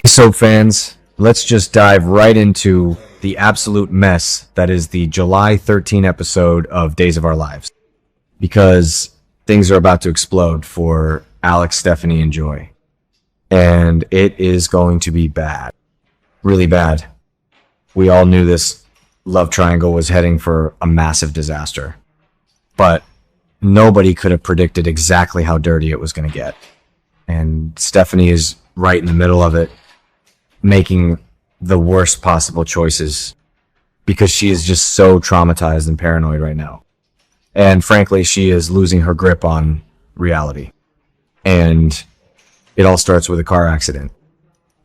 So fans, let's just dive right into the absolute mess that is the July 13 episode of Days of Our Lives. Because things are about to explode for Alex, Stephanie, and Joy. And it is going to be bad. Really bad. We all knew this love triangle was heading for a massive disaster. But nobody could have predicted exactly how dirty it was going to get. And Stephanie is right in the middle of it, making the worst possible choices because she is just so traumatized and paranoid right now. And frankly, she is losing her grip on reality. And it all starts with a car accident.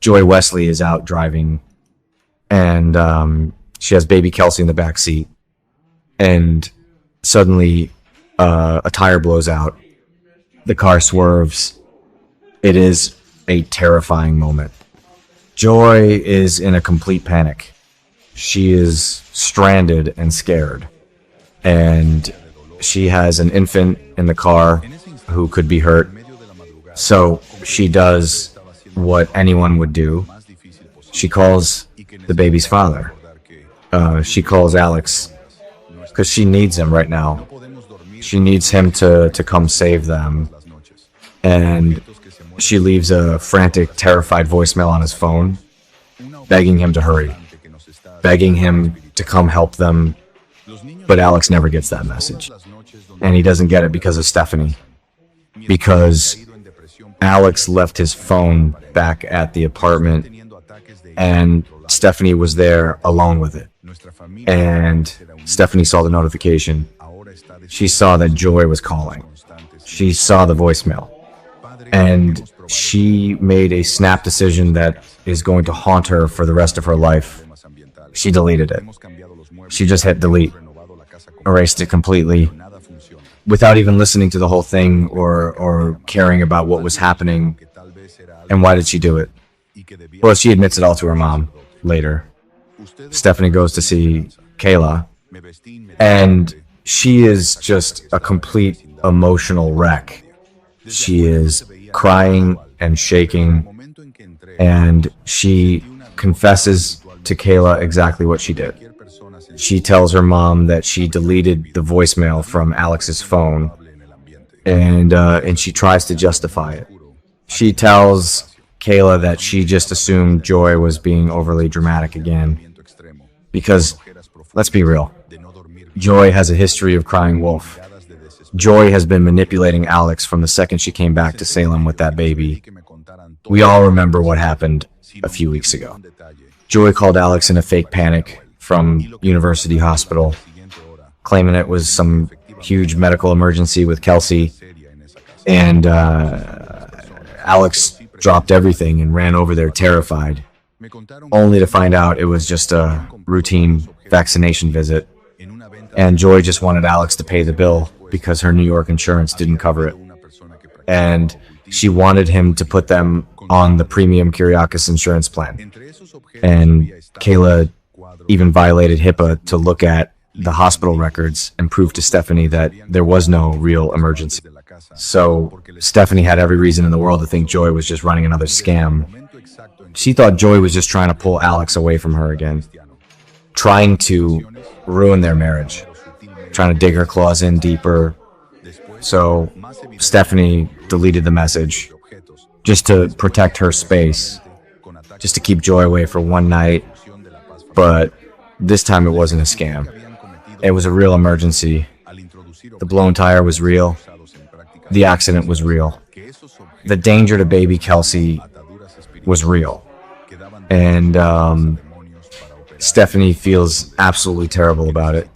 Joy Wesley is out driving, and she has baby Kelsey in the back seat. And suddenly, a tire blows out. The car swerves. It is a terrifying moment. Joy is in a complete panic. She is stranded and scared. And she has an infant in the car who could be hurt. So she does what anyone would do. She calls the baby's father. She calls Alex because she needs him right now. She needs him to come save them. And she leaves a frantic, terrified voicemail on his phone, begging him to hurry, begging him to come help them. But Alex never gets that message. And he doesn't get it because of Stephanie. Because Alex left his phone back at the apartment, and Stephanie was there alone with it. And Stephanie saw the notification. She saw that Joy was calling. She saw the voicemail. And she made a snap decision that is going to haunt her for the rest of her life. She deleted it. She just hit delete, erased it completely, without even listening to the whole thing or caring about what was happening. And why did she do it? Well, she admits it all to her mom later. Stephanie goes to see Kayla, and she is just a complete emotional wreck. She is crying and shaking, and she confesses to Kayla exactly what she did. She tells her mom that she deleted the voicemail from Alex's phone, and she tries to justify it. She tells Kayla that she just assumed Joy was being overly dramatic again, because, let's be real, Joy has a history of crying wolf. Joy has been manipulating Alex from the second she came back to Salem with that baby. We all remember what happened a few weeks ago. Joy called Alex in a fake panic from University Hospital, claiming it was some huge medical emergency with Kelsey. And Alex dropped everything and ran over there terrified, only to find out it was just a routine vaccination visit. And Joy just wanted Alex to pay the bill because her New York insurance didn't cover it. And she wanted him to put them on the premium Kyriakis insurance plan. And Kayla even violated HIPAA to look at the hospital records and prove to Stephanie that there was no real emergency. So Stephanie had every reason in the world to think Joy was just running another scam. She thought Joy was just trying to pull Alex away from her again, trying to ruin their marriage, trying to dig her claws in deeper. So Stephanie deleted the message just to protect her space, just to keep Joy away for one night. But this time it wasn't a scam. It was a real emergency. The blown tire was real. The accident was real. The danger to baby Kelsey was real. And Stephanie feels absolutely terrible about it.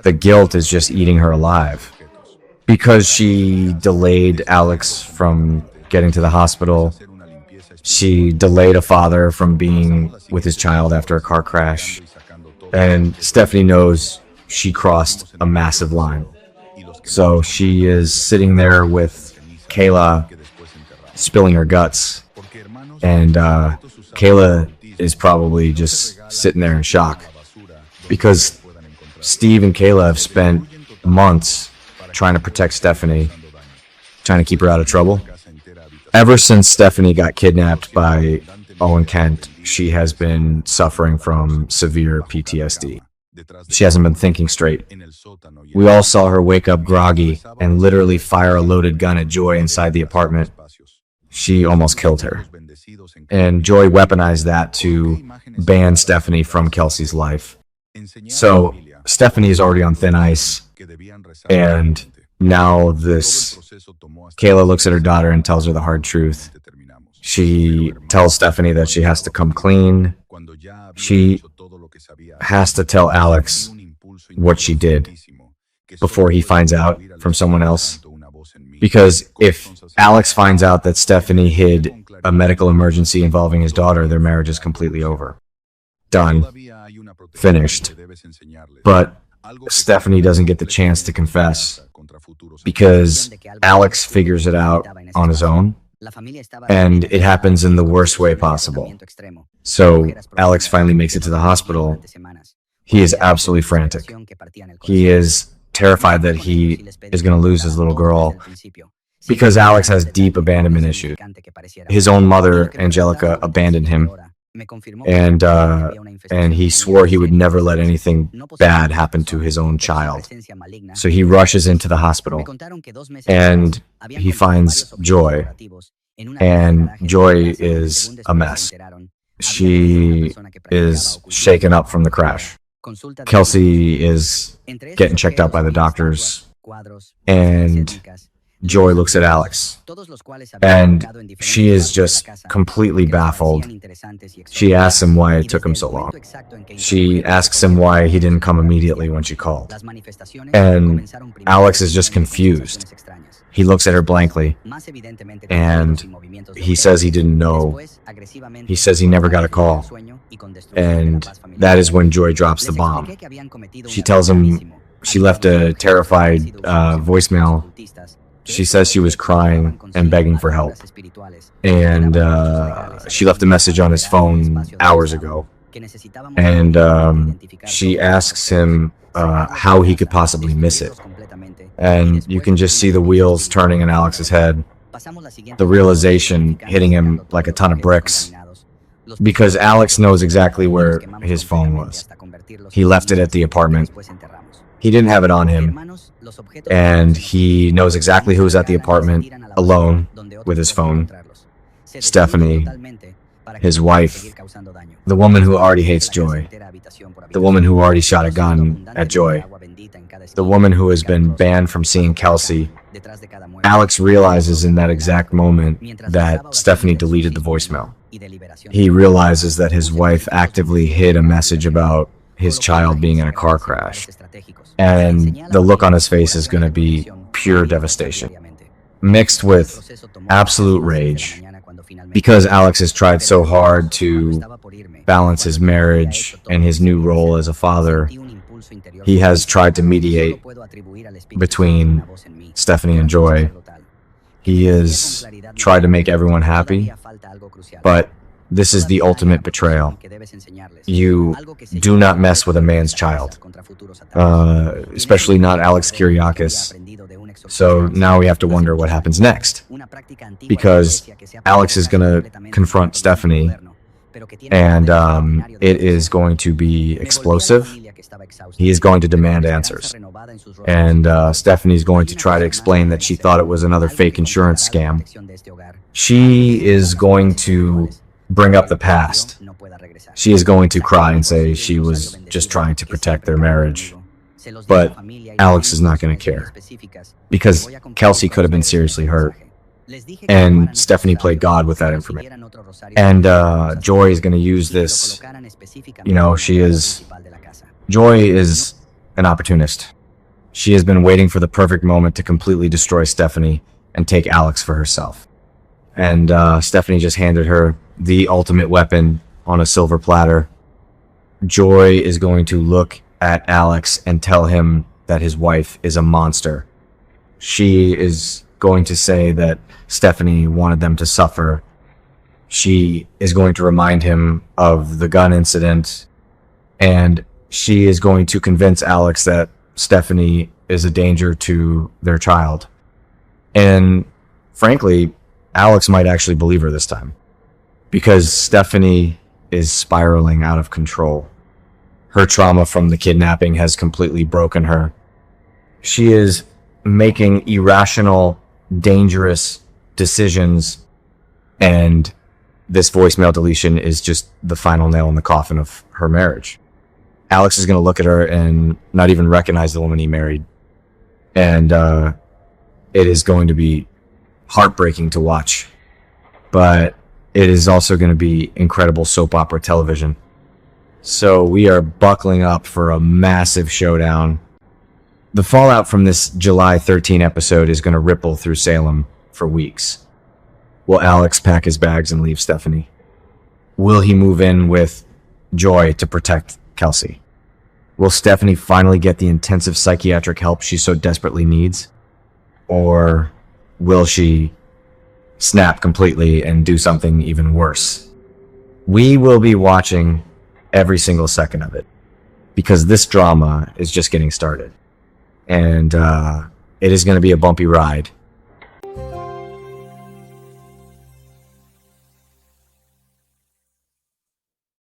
The guilt is just eating her alive. Because she delayed Alex from getting to the hospital. She delayed a father from being with his child after a car crash. And Stephanie knows she crossed a massive line. So she is sitting there with Kayla spilling her guts. And Kayla is probably just sitting there in shock. Because Steve and Kayla have spent months trying to protect Stephanie, trying to keep her out of trouble. Ever since Stephanie got kidnapped by Owen Kent, she has been suffering from severe PTSD. She hasn't been thinking straight. We all saw her wake up groggy and literally fire a loaded gun at Joy inside the apartment. She almost killed her. And Joy weaponized that to ban Stephanie from Kelsey's life. So Stephanie is already on thin ice, and now Kayla looks at her daughter and tells her the hard truth. She tells Stephanie that she has to come clean. She has to tell Alex what she did before he finds out from someone else. Because if Alex finds out that Stephanie hid a medical emergency involving his daughter, their marriage is completely over. Done. Finished. But Stephanie doesn't get the chance to confess because Alex figures it out on his own, and it happens in the worst way possible. So Alex finally makes it to the hospital. He is absolutely frantic. He is terrified that he is going to lose his little girl because Alex has deep abandonment issues. His own mother, Angelica, abandoned him, and he swore he would never let anything bad happen to his own child. So he rushes into the hospital, and he finds Joy, and Joy is a mess. She is shaken up from the crash. Kelsey is getting checked out by the doctors, and Joy looks at Alex, and she is just completely baffled. She asks him why it took him so long. She asks him why he didn't come immediately when she called. And Alex is just confused. He looks at her blankly, and he says he didn't know. He says he never got a call. And that is when Joy drops the bomb. She tells him she left a terrified voicemail. She says she was crying and begging for help. And she left a message on his phone hours ago. And she asks him how he could possibly miss it. And you can just see the wheels turning in Alex's head, the realization hitting him like a ton of bricks, because Alex knows exactly where his phone was. He left it at the apartment. He didn't have it on him, and he knows exactly who was at the apartment alone with his phone. Stephanie, his wife, the woman who already hates Joy, the woman who already shot a gun at Joy, the woman who has been banned from seeing Kelsey. Alex realizes in that exact moment that Stephanie deleted the voicemail. He realizes that his wife actively hid a message about his child being in a car crash. And the look on his face is going to be pure devastation, mixed with absolute rage, because Alex has tried so hard to balance his marriage and his new role as a father. He has tried to mediate between Stephanie and Joy. He has tried to make everyone happy, but this is the ultimate betrayal. You do not mess with a man's child, especially not Alex Kyriakis. So now we have to wonder what happens next, because Alex is going to confront Stephanie, and it is going to be explosive. He is going to demand answers, and Stephanie's going to try to explain that she thought it was another fake insurance scam. She is going to bring up the past. She is going to cry and say she was just trying to protect their marriage. But Alex is not going to care, because Kelsey could have been seriously hurt, and Stephanie played God with that information. And Joy is going to use this. Joy is an opportunist. She has been waiting for the perfect moment to completely destroy Stephanie and take Alex for herself. And Stephanie just handed her the ultimate weapon on a silver platter. Joy is going to look at Alex and tell him that his wife is a monster. She is going to say that Stephanie wanted them to suffer. She is going to remind him of the gun incident, and she is going to convince Alex that Stephanie is a danger to their child. And frankly, Alex might actually believe her this time, because Stephanie is spiraling out of control. Her trauma from the kidnapping has completely broken her. She is making irrational, dangerous decisions, and this voicemail deletion is just the final nail in the coffin of her marriage. Alex is going to look at her and not even recognize the woman he married. And it is going to be heartbreaking to watch. But it is also going to be incredible soap opera television. So we are buckling up for a massive showdown. The fallout from this July 13 episode is going to ripple through Salem for weeks. Will Alex pack his bags and leave Stephanie? Will he move in with Joy to protect Kelsey? Will Stephanie finally get the intensive psychiatric help she so desperately needs? Or will she snap completely and do something even worse? We will be watching every single second of it, because this drama is just getting started. And it is going to be a bumpy ride.